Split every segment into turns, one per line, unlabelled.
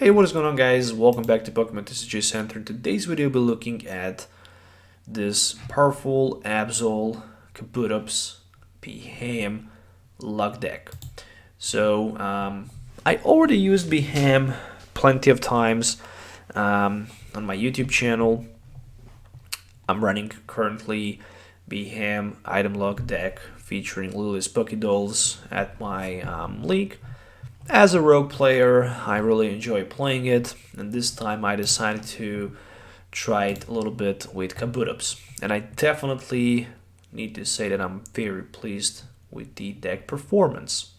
Hey, what is going on, guys? Welcome back to Pokemon TCG Center. In today's video, we'll be looking at this powerful Absol Kabutops Beheeyem luck deck. I already used Beheeyem plenty of times on my YouTube channel. I'm running currently Beheeyem item luck deck featuring Lily's Pokédolls at my league. As a rogue player, I really enjoy playing it, and this time I decided to try it a little bit with Kabutops. And I definitely need to say that I'm very pleased with the deck performance.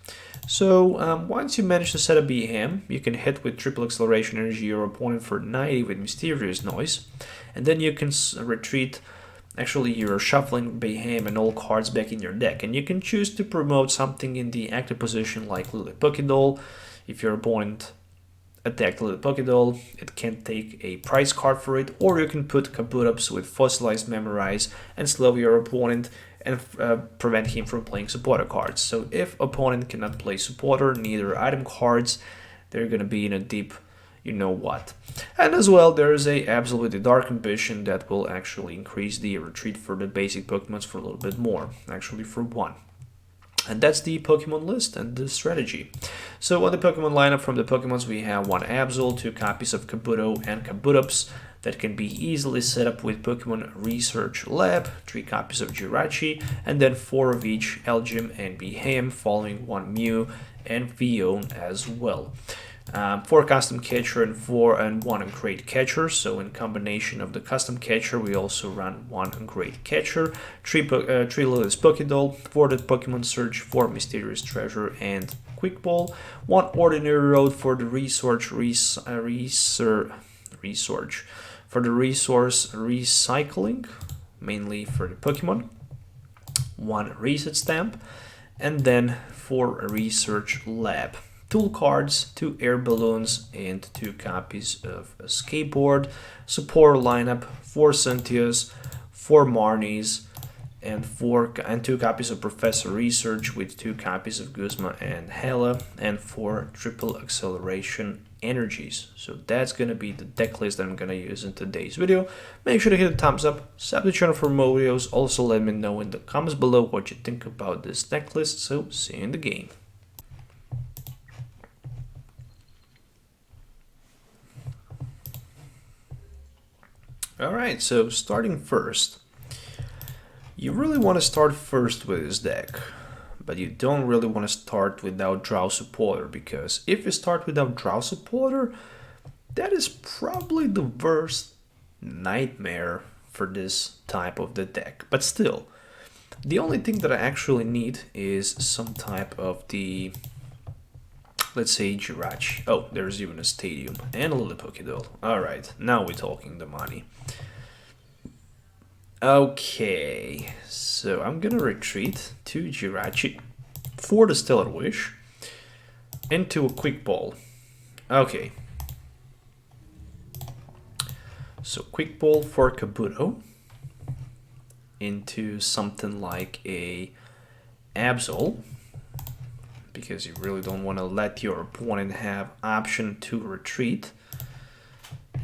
Once you manage to set a Beheeyem, you can hit with triple acceleration energy your opponent for 90 with Mysterious Noise, and then you can retreat. Actually, you're shuffling Beheeyem and all cards back in your deck, and you can choose to promote something in the active position like Lily Pokédoll. If your opponent attacked Lily Pokédoll, it can take a prize card for it, or you can put Kabutops with Fossilized Memorize and slow your opponent and prevent him from playing supporter cards. So if opponent cannot play supporter, neither item cards, they're gonna be in a deep you know what. And as well, there is a absolutely dark ambition that will actually increase the retreat for the basic Pokemons for a little bit more, actually for one. And that's the Pokemon list and the strategy. So on the Pokemon lineup from the Pokemons, we have one Absol, 2 copies of Kabuto and Kabutops that can be easily set up with Pokemon Research Lab, 3 copies of Jirachi, and then 4 of each Elgyem and Beheeyem, following 1 Mew and Vion as well. 4 custom catcher and 1 great catcher. So in combination of the custom catcher, we also run 1 great catcher, 3 Lily's Pokédoll, 4 the Pokemon Search, 4 Mysterious Treasure and Quick Ball, 1 Ordinary Road for the resource recycling, mainly for the Pokemon, 1 Reset Stamp, and then 4 Research Lab. Tool cards, 2 air balloons, and 2 copies of a skateboard. Support lineup, 4 Cynthias, 4 Marnies, and 2 copies of Professor Research with 2 copies of Guzma and Hela, and 4 triple acceleration energies. So that's gonna be the deck list that I'm gonna use in today's video. Make sure to hit the thumbs up, sub the channel for more videos. Also let me know in the comments below what you think about this deck list. So see you in the game. Alright, so starting first, you really want to start first with this deck, but you don't really want to start without Draw Supporter, because if you start without Draw Supporter, that is probably the worst nightmare for this type of the deck. But still, the only thing that I actually need is some type of the, let's say, Jirachi. Oh, there's even a Stadium and a Lily Pokédoll. Alright, now we're talking the money. Okay, so I'm gonna retreat to Jirachi for the Stellar Wish into a Quick Ball. Okay, so Quick Ball for Kabuto into something like a Absol, because you really don't want to let your opponent have option to retreat.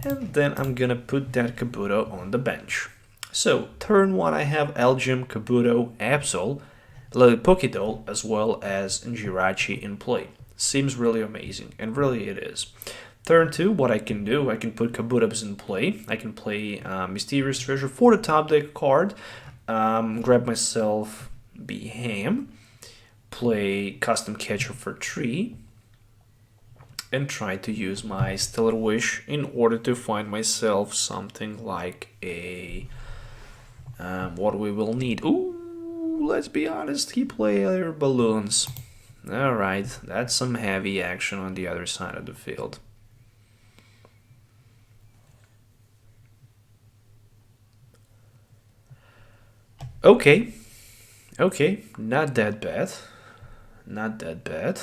And then I'm gonna put that Kabuto on the bench. So turn 1 I have Elgyem, Kabuto, Absol, Lily Pokédoll, as well as Jirachi in play. Seems really amazing, and really it is. Turn 2, what I can do, I can put Kabutops in play. I can play Mysterious Treasure for the top deck card, grab myself Beheeyem, play Custom Catcher for 3, and try to use my Stellar Wish in order to find myself something like a what we will need. Ooh, let's be honest, he play air balloons. Alright, that's some heavy action on the other side of the field. Okay, not that bad. Not that bad.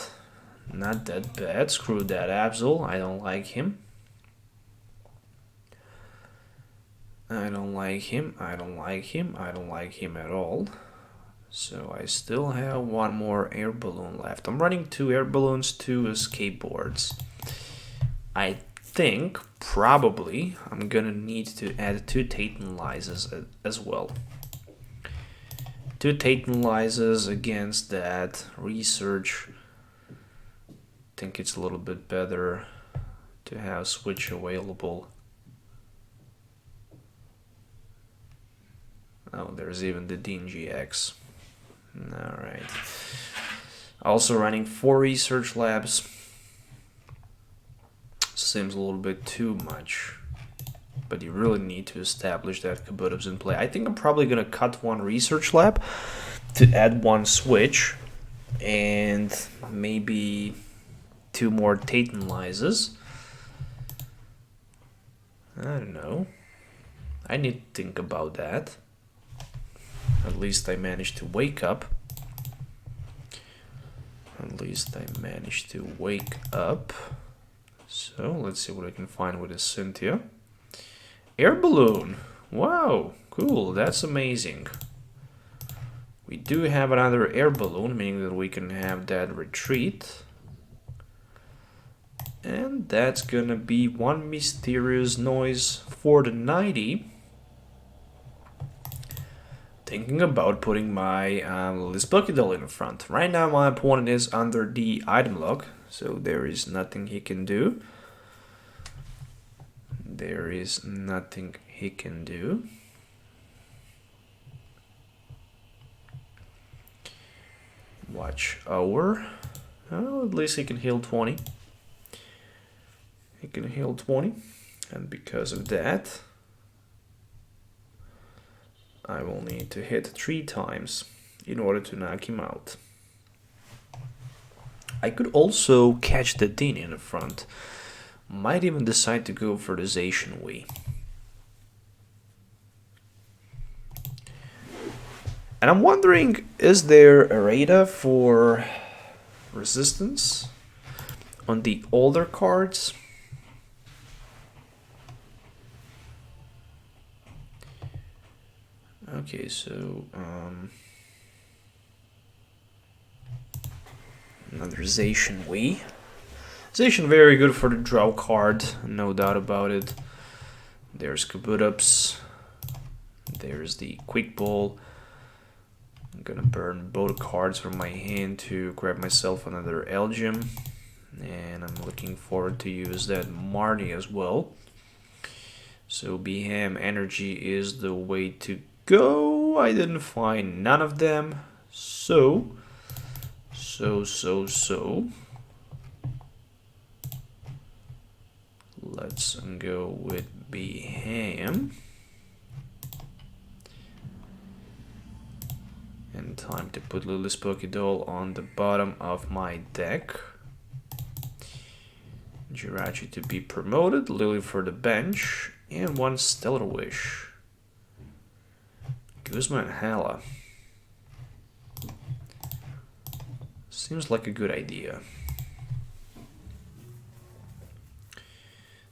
Not that bad. Screw that Absol. I don't like him. I don't like him. I don't like him. I don't like him at all. So I still have 1 more air balloon left. I'm running 2 air balloons, 2 skateboards. I think probably I'm gonna need to add 2 Titanializers as well. 2 Titanializers against that research. I think it's a little bit better to have switch available. Oh, there's even the DNGX. Alright. Also running 4 research labs. Seems a little bit too much. But you really need to establish that Kabutops in play. I think I'm probably going to cut 1 research lab to add 1 switch. And maybe 2 more Titanializers. I don't know. I need to think about that. At least I managed to wake up. At least I managed to wake up. So let's see what I can find with this Cynthia. Air balloon. Wow, cool. That's amazing. We do have another air balloon, meaning that we can have that retreat. And that's gonna be 1 mysterious noise for the 90. Thinking about putting my Lispokidol in the front. Right now my opponent is under the item lock, so there is nothing he can do. There is nothing he can do. Watch hour. Oh, at least he can heal 20. He can heal 20. And because of that, I will need to hit 3 times in order to knock him out. I could also catch the Dean in the front. Might even decide to go for the Zacian Wii. And I'm wondering, is there a Rada for resistance on the older cards? Okay, so another Zacian Wii. Zacian very good for the draw card, no doubt about it. There's Kabutops. There's the Quick Ball. I'm gonna burn both cards from my hand to grab myself another Elgin. And I'm looking forward to use that Marnie as well. So Beheeyem Energy is the way to go. I didn't find none of them. So. Let's go with Beheeyem. And time to put Lispokidol on the bottom of my deck. Jirachi to be promoted, Lily for the bench, and 1 Stellar Wish. Guzma and Hala. Seems like a good idea.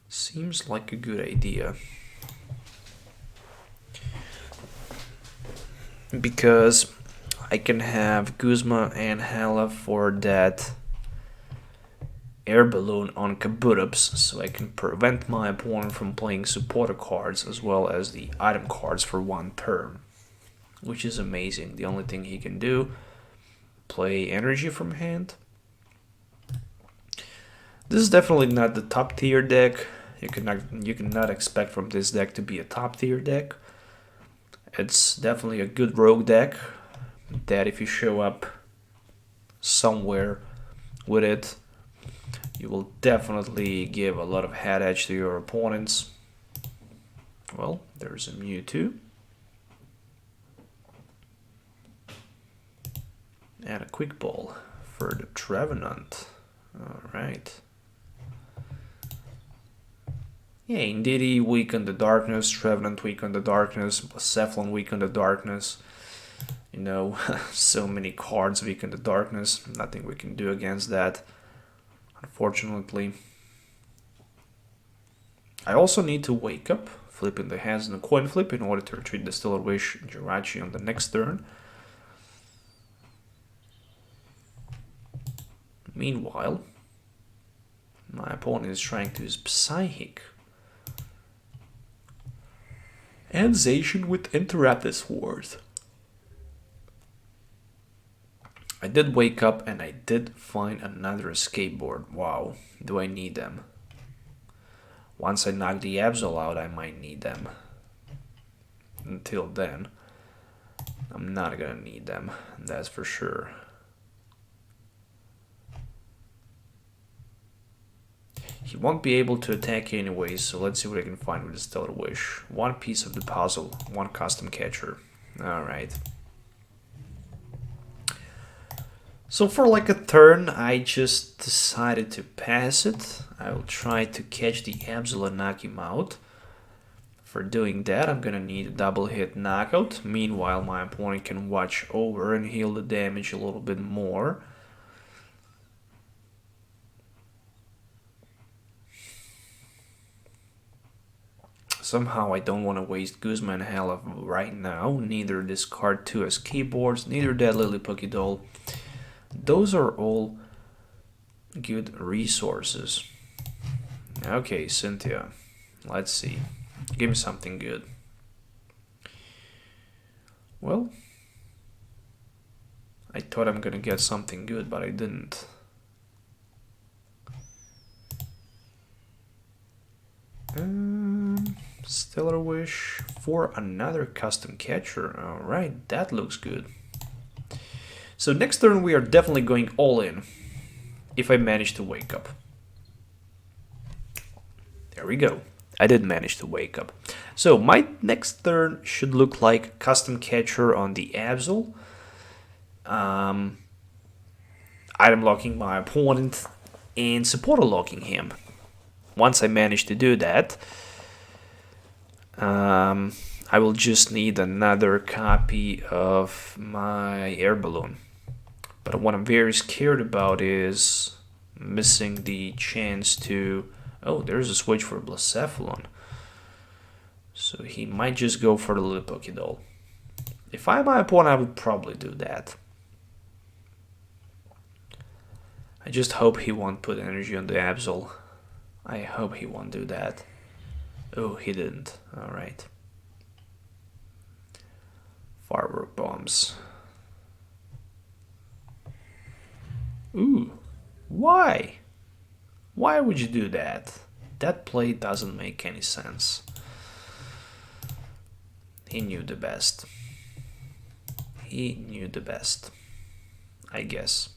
Seems like a good idea. Because I can have Guzma and Hala for that air balloon on Kabutops, so I can prevent my opponent from playing supporter cards as well as the item cards for 1 turn. Which is amazing. The only thing he can do, play energy from hand. This is definitely not the top tier deck. You cannot expect from this deck to be a top tier deck. It's definitely a good rogue deck that if you show up somewhere with it, you will definitely give a lot of head edge to your opponents. Well, there's a Mewtwo. And a Quick Ball for the Trevenant. Alright. Yeah, Indeedee weak on the darkness, Trevenant weak on the darkness, Cephalon weak on the darkness. You know, so many cards weak on the darkness. Nothing we can do against that, unfortunately. I also need to wake up, flipping the hands in a coin flip in order to retreat the Stellar Wish Jirachi on the next turn. Meanwhile, My opponent is trying to use Psychic. And Zacian with Interrupted Sword. I did wake up and I did find another escape board. Wow, do I need them? Once I knock the Absol out, I might need them. Until then, I'm not gonna need them, that's for sure. He won't be able to attack anyway, so let's see what I can find with the Stellar Wish. One piece of the puzzle, one custom catcher. Alright. So for like a turn, I just decided to pass it. I will try to catch the Absol and knock him out. For doing that, I'm gonna need a double hit knockout. Meanwhile, my opponent can watch over and heal the damage a little bit more. Somehow I don't want to waste Guzma and Hala right now. Neither discard 2 escape boards, neither that Lily Pokédoll. Those are all good resources. Okay, Cynthia. Let's see. Give me something good. Well, I thought I'm gonna get something good, but I didn't. Stellar Wish for another custom catcher. Alright, that looks good. So next turn we are definitely going all in. If I manage to wake up. There we go. I did manage to wake up. So my next turn should look like custom catcher on the Absol. Item locking my opponent and supporter locking him. Once I manage to do that, I will just need another copy of my air balloon. But what I'm very scared about is missing the chance to... Oh, there's a switch for Blacephalon. So he might just go for the Lily Pokédoll. If I'm my opponent, I would probably do that. I just hope he won't put energy on the Absol. I hope he won't do that. Oh, he didn't. Alright. Firework bombs. Ooh. Why? Why would you do that? That play doesn't make any sense. He knew the best. He knew the best. I guess.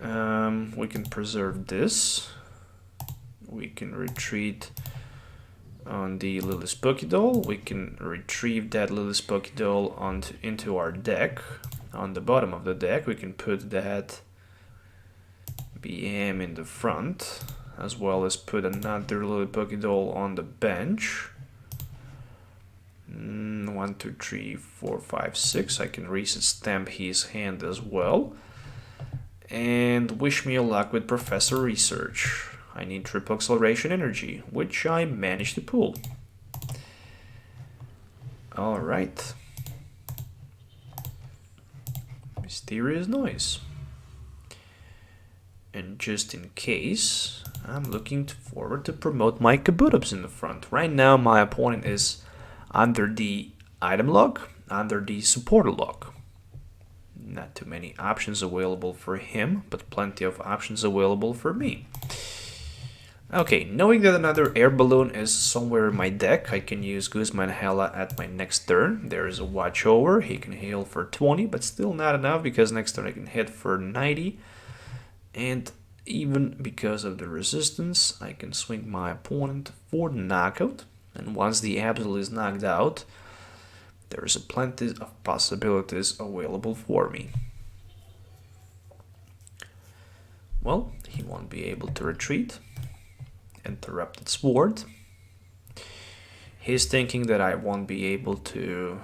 We can preserve this. We can retreat on the Lily's Pokédoll. We can retrieve that Lily's Pokédoll into our deck. On the bottom of the deck, we can put that Beheeyem in the front, as well as put another Lily Pokédoll on the bench. 1, 2, 3, 4, 5, 6. I can reset stamp his hand as well. And wish me luck with Professor Research. I need triple acceleration energy, which I managed to pull. Alright. Mysterious noise. And just in case, I'm looking forward to promote my Kabutops in the front. Right now, my opponent is under the item lock, under the supporter lock. Not too many options available for him, but plenty of options available for me. Okay, knowing that another air balloon is somewhere in my deck, I can use Guzma and Hala at my next turn. There is a watch over. He can heal for 20, but still not enough because next turn I can hit for 90. And even because of the resistance, I can swing my opponent for the knockout. And once the Absol is knocked out, there is a plenty of possibilities available for me. Well, he won't be able to retreat. Interrupted Sword. He's thinking that I won't be able to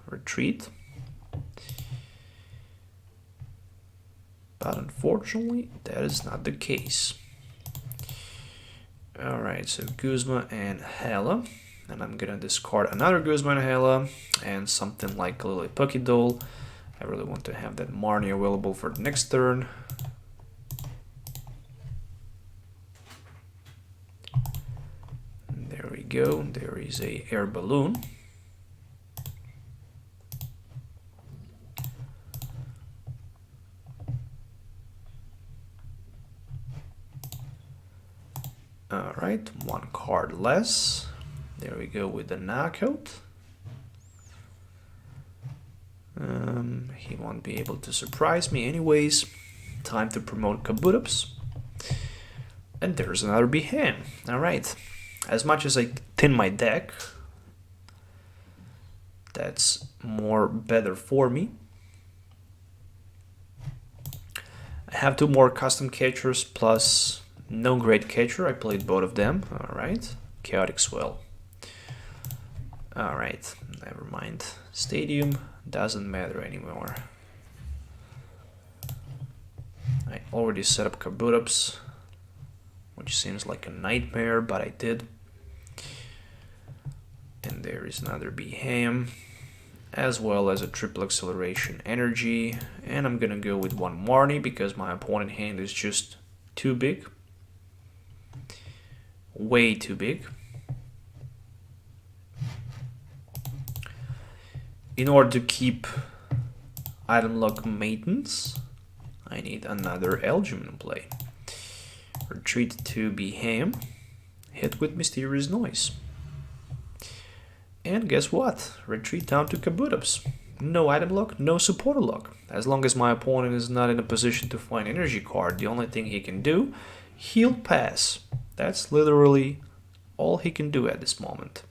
retreat. But unfortunately, that is not the case. Alright, so Guzma and Hala. And I'm gonna discard another Guzma and Hala and something like Lily Pokédoll. I really want to have that Marnie available for the next turn. go. There is a air balloon. Alright, one card less. There we go with the knockout. He won't be able to surprise me anyways. Time to promote Kabutops. And there's another Beheeyem. Alright, as much as I thin my deck, that's more better for me. I have two more custom catchers plus no great catcher. I played both of them. Alright, chaotic swell. Alright, never mind. Stadium doesn't matter anymore. I already set up Kabutops, which seems like a nightmare, but I did. And there is another Beheeyem, as well as a triple acceleration energy. And I'm gonna go with one Marnie because my opponent hand is just too big. Way too big. In order to keep item lock maintenance, I need another Elgin in play. Retreat to Beheeyem, hit with Mysterious Noise. And guess what? Retreat down to Kabutops. No item lock, no supporter lock. As long as my opponent is not in a position to find energy card, the only thing he can do, heal pass. That's literally all he can do at this moment.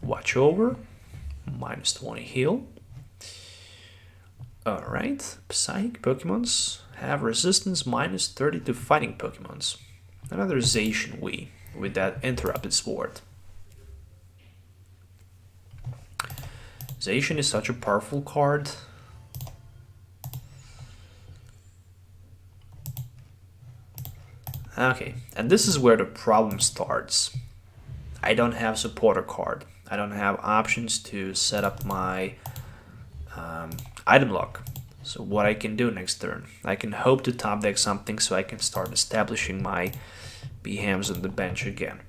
Watch over, minus 20 heal. Alright, Psychic Pokemons have resistance minus 30 to fighting Pokemons. Another Zacian Wii with that interrupted sword. Zacian is such a powerful card. Okay, and this is where the problem starts. I don't have supporter card. I don't have options to set up my item lock. So what I can do next turn, I can hope to top deck something so I can start establishing my Beheeyems on the bench again.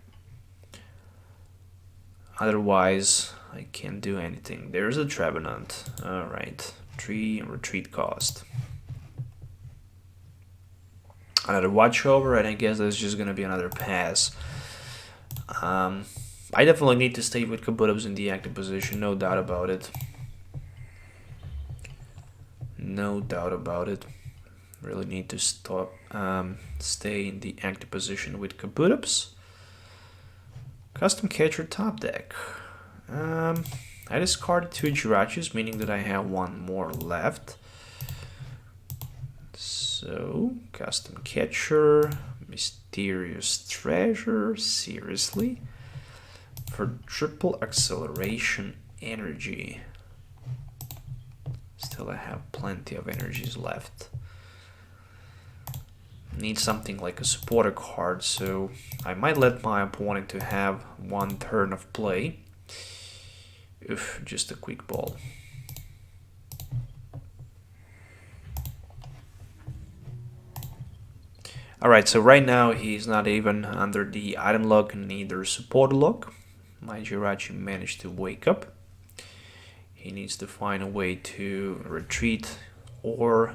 Otherwise, I can't do anything. There's a Trevenant. Alright, 3 retreat cost. Another Watch Over, and I guess there's just gonna be another pass. I definitely need to stay with Kabutops in the active position, no doubt about it. No doubt about it. Really need to stay in the active position with Kabutops. Custom catcher top deck. I discarded 2 Jirachus, meaning that I have one more left. So, custom catcher, mysterious treasure, seriously? For triple acceleration energy. Still I have plenty of energies left. Need something like a supporter card, so I might let my opponent to have one turn of play. Oof, just a quick ball. Alright, so right now he's not even under the item lock, neither supporter lock. My Jirachi managed to wake up. He needs to find a way to retreat or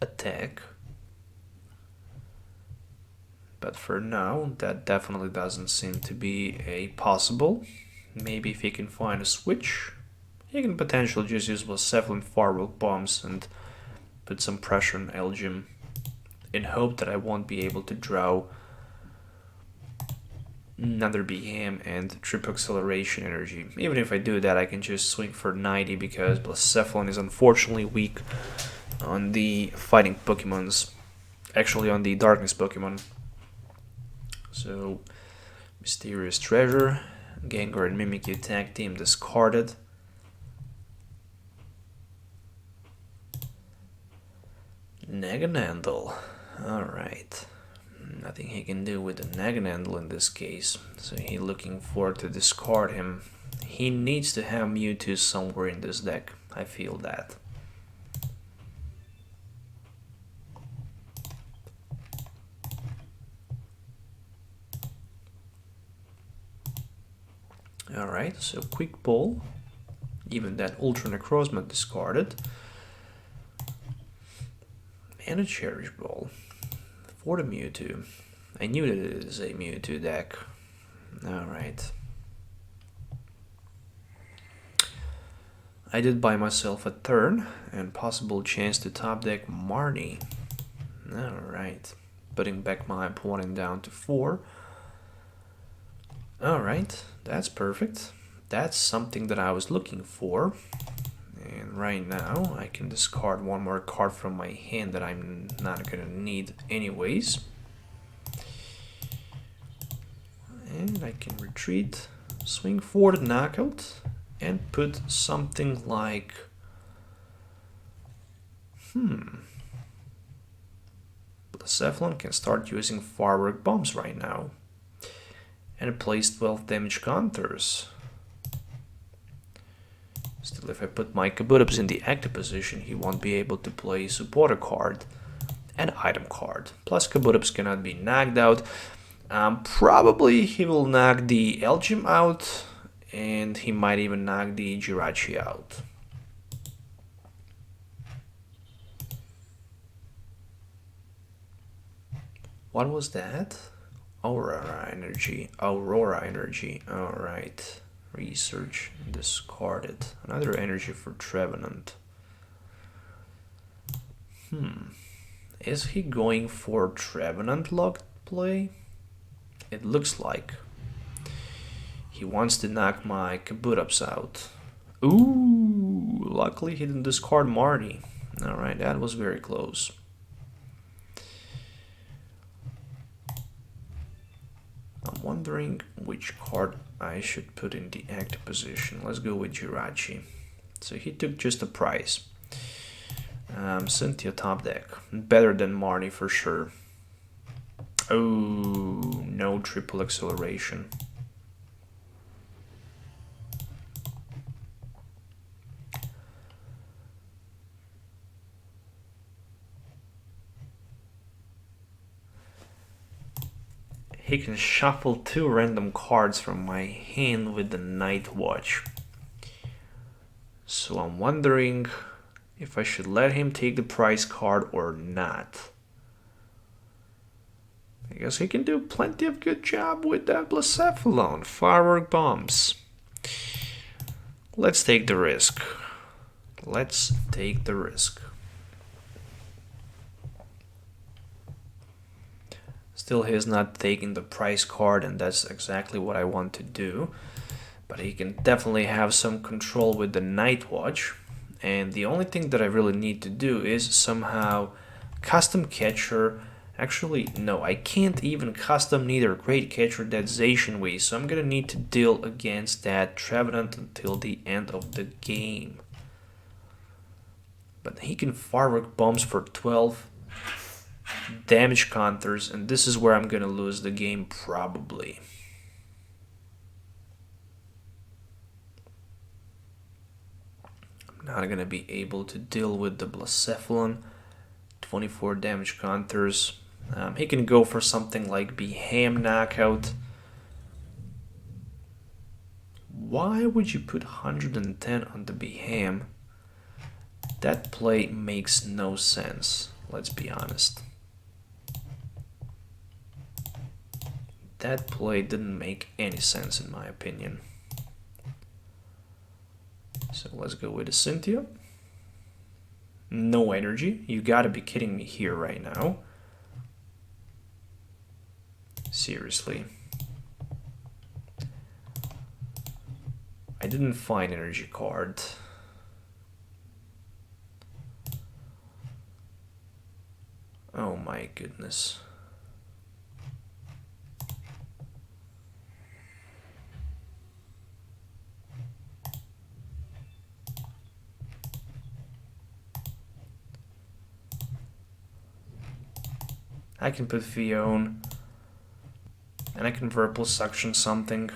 attack. But for now, that definitely doesn't seem to be a possible. Maybe if he can find a switch, he can potentially just use Blacephalon Firework Bombs and put some pressure on Elgin in hope that I won't be able to draw another Beheeyem and triple acceleration energy. Even if I do that, I can just swing for 90 because Blacephalon is unfortunately weak on the fighting Pokemons. Actually on the darkness Pokemon. So, Mysterious Treasure, Gengar and Mimikyu Tag Team discarded. Naganandel. Alright. Nothing he can do with the Naganandel in this case. So he's looking forward to discard him. He needs to have Mewtwo somewhere in this deck. I feel that. Alright, so quick pull. Even that Ultra Necrozma discarded. And a Cherish Ball for the Mewtwo. I knew that it is a Mewtwo deck. Alright. I did buy myself a turn and possible chance to top deck Marnie. Alright. Putting back my opponent down to 4. Alright, that's perfect. That's something that I was looking for. And right now I can discard one more card from my hand that I'm not gonna need anyways. And I can retreat, swing for the knockout, and put something like... Blacephalon can start using firework bombs right now. And it plays 12 damage counters. Still, if I put my Kabutops in the active position, he won't be able to play supporter card and item card. Plus Kabutops cannot be knocked out. Probably he will knock the Elgym out, and he might even knock the Jirachi out. What was that? Aurora Energy. Alright. Research. Discarded. Another energy for Trevenant. Is he going for Trevenant locked play? It looks like. He wants to knock my Kabutops out. Ooh, luckily he didn't discard Marty. Alright, that was very close. I'm wondering which card I should put in the active position. Let's go with Jirachi. So he took just a prize. Cynthia top deck. Better than Marty for sure. Oh, no triple acceleration. He can shuffle 2 random cards from my hand with the Night Watch. So I'm wondering if I should let him take the prize card or not. I guess he can do plenty of good job with that Blacephalon. Firework bombs. Let's take the risk. Let's take the risk. Still, he's not taking the prize card, and that's exactly what I want to do. But he can definitely have some control with the Night Watch. And the only thing that I really need to do is somehow custom catcher. Actually, no, I can't even custom neither Great Catcher that Zacian way, so I'm gonna need to deal against that Trevenant until the end of the game. But he can firework bombs for 12 damage counters, and this is where I'm gonna lose the game probably. I'm not gonna be able to deal with the Blacephalon. 24 damage counters. He can go for something like Beheeyem knockout. Why would you put 110 on the Beheeyem? That play makes no sense, let's be honest. That play didn't make any sense in my opinion. So let's go with the Cynthia. No energy. You gotta be kidding me here right now. Seriously. I didn't find energy card. Oh my goodness. I can put Fion, and I can Verbal Suction something.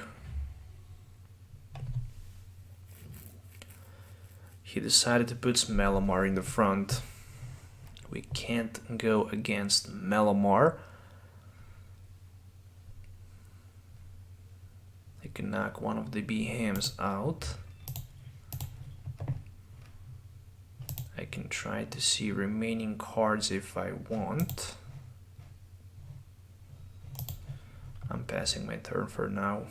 He decided to put Melamar in the front. We can't go against Melamar. I can knock one of the Beheems out. I can try to see remaining cards if I want. I'm passing my turn for now.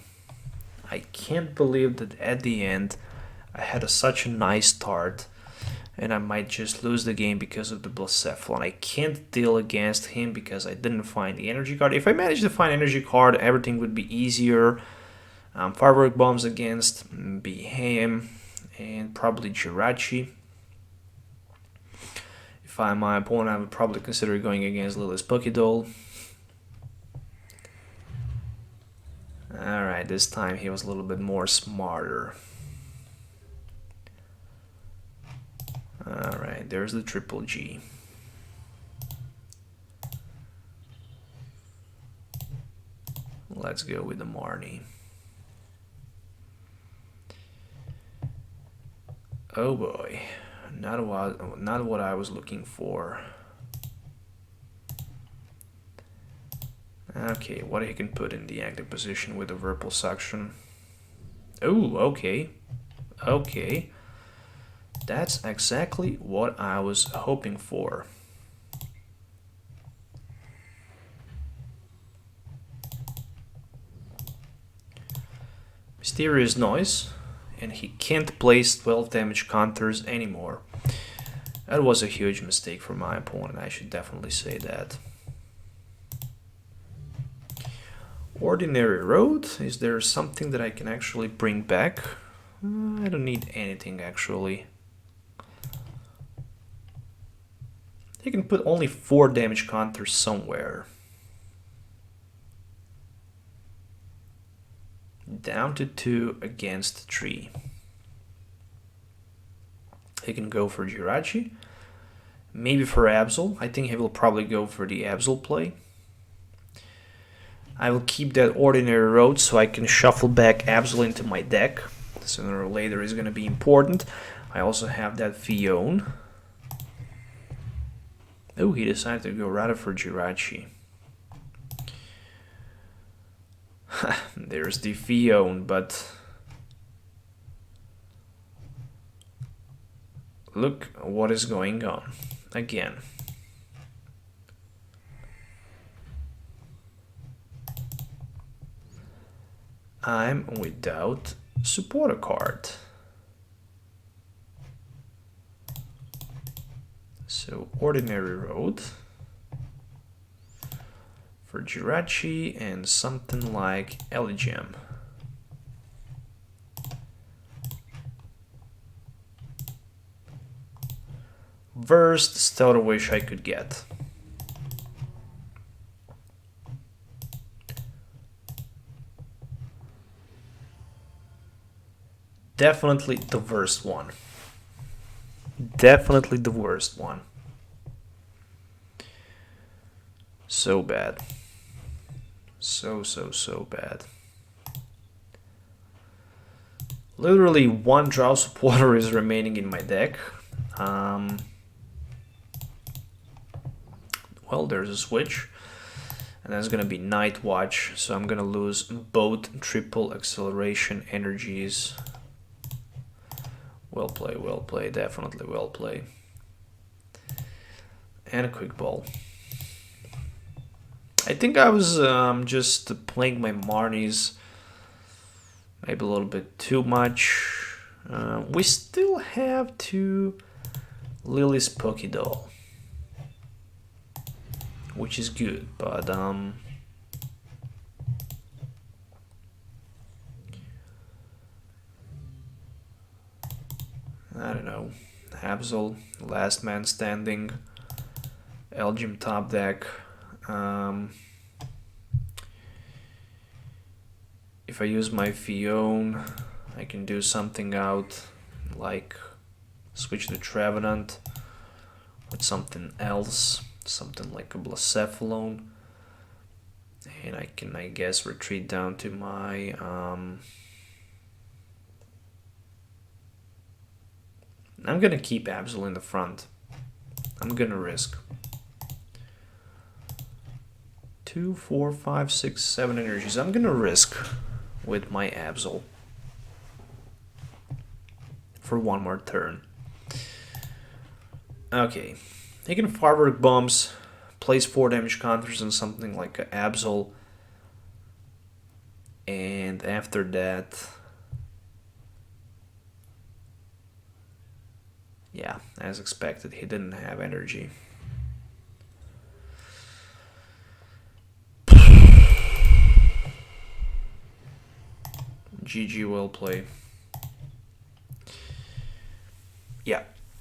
I can't believe that at the end I had such a nice start and I might just lose the game because of the Blacephalon. I can't deal against him because I didn't find the energy card. If I managed to find energy card, everything would be easier. Firework Bombs against Beheeyem and probably Jirachi. If I'm my opponent, I would probably consider going against Lily's Pokédoll. Alright, this time he was a little bit more smarter. Alright, there's the Triple G. Let's go with the Marnie. Oh boy, not what I was looking for. Okay, what he can put in the active position with the Whirlpool Suction. Oh, okay. Okay. That's exactly what I was hoping for. Mysterious Noise, and he can't place 12 damage counters anymore. That was a huge mistake for my opponent, I should definitely say that. Ordinary Road, is there something that I can actually bring back? I don't need anything actually. He can put only 4 damage counters somewhere. Down to 2 against 3. He can go for Jirachi. Maybe for Absol. I think he will probably go for the Absol play. I will keep that Ordinary Road so I can shuffle back Absol into my deck. Sooner or later is going to be important. I also have that Fion. Oh, he decided to go rather for Jirachi. There's the Fion, but look what is going on again. I'm without supporter card. So Ordinary Road for Jirachi and something like Eligem. Worst Stellar Wish I could get. Definitely the worst one. Definitely the worst one. So bad. So bad. Literally one draw supporter is remaining in my deck. Well, there's a switch. And that's gonna be Night Watch. So I'm gonna lose both triple acceleration energies. Well play, definitely well play. And a quick ball. I think I was just playing my Marnies maybe a little bit too much. We still have 2 Lily's Pokédoll, which is good, but I don't know. Absol, Last Man Standing, Elgin top deck. If I use my Fion, I can do something out, like switch the Trevenant with something else, something like a Blacephalon, and I can, I guess, retreat down to my I'm gonna keep Absol in the front. I'm gonna risk 2, 4, 5, 6, 7 energies. I'm gonna risk with my Absol for one more turn. Okay, he can firework bombs, place 4 damage counters on something like an Absol, and after that, yeah, as expected, he didn't have energy. GG, well play.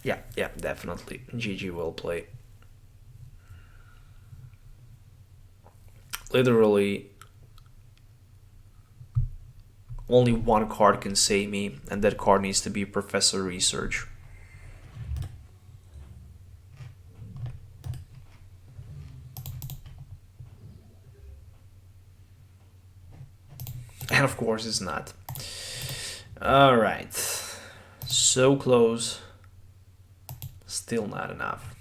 Yeah, definitely. GG, well play. Literally, only one card can save me, and that card needs to be Professor Research. And of course it's not. Alright. So close. Still not enough.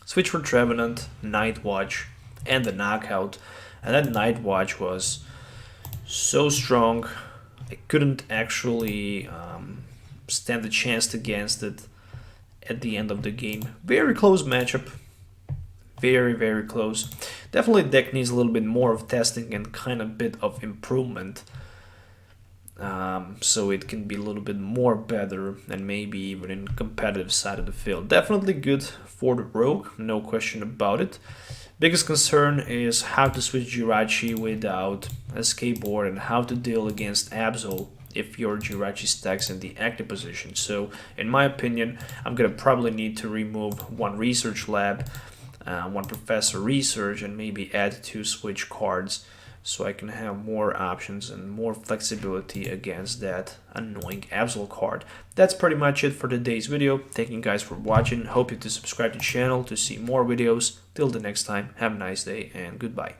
Switch for Trevenant, Night Watch, and the knockout. And that Night Watch was so strong, I couldn't actually stand a chance against it at the end of the game. Very close matchup. Very, very close. Definitely deck needs a little bit more of testing and kind of bit of improvement. So it can be a little bit more better and maybe even in competitive side of the field. Definitely good for the Rogue, no question about it. Biggest concern is how to switch Jirachi without escape board and how to deal against Absol if your Jirachi stacks in the active position. So in my opinion, I'm gonna probably need to remove one research lab, one professor research, and maybe add 2 switch cards so I can have more options and more flexibility against that annoying Absol card. That's pretty much it for today's video. Thank you guys for watching. Hope you to subscribe to the channel to see more videos. Till the next time, have a nice day and goodbye.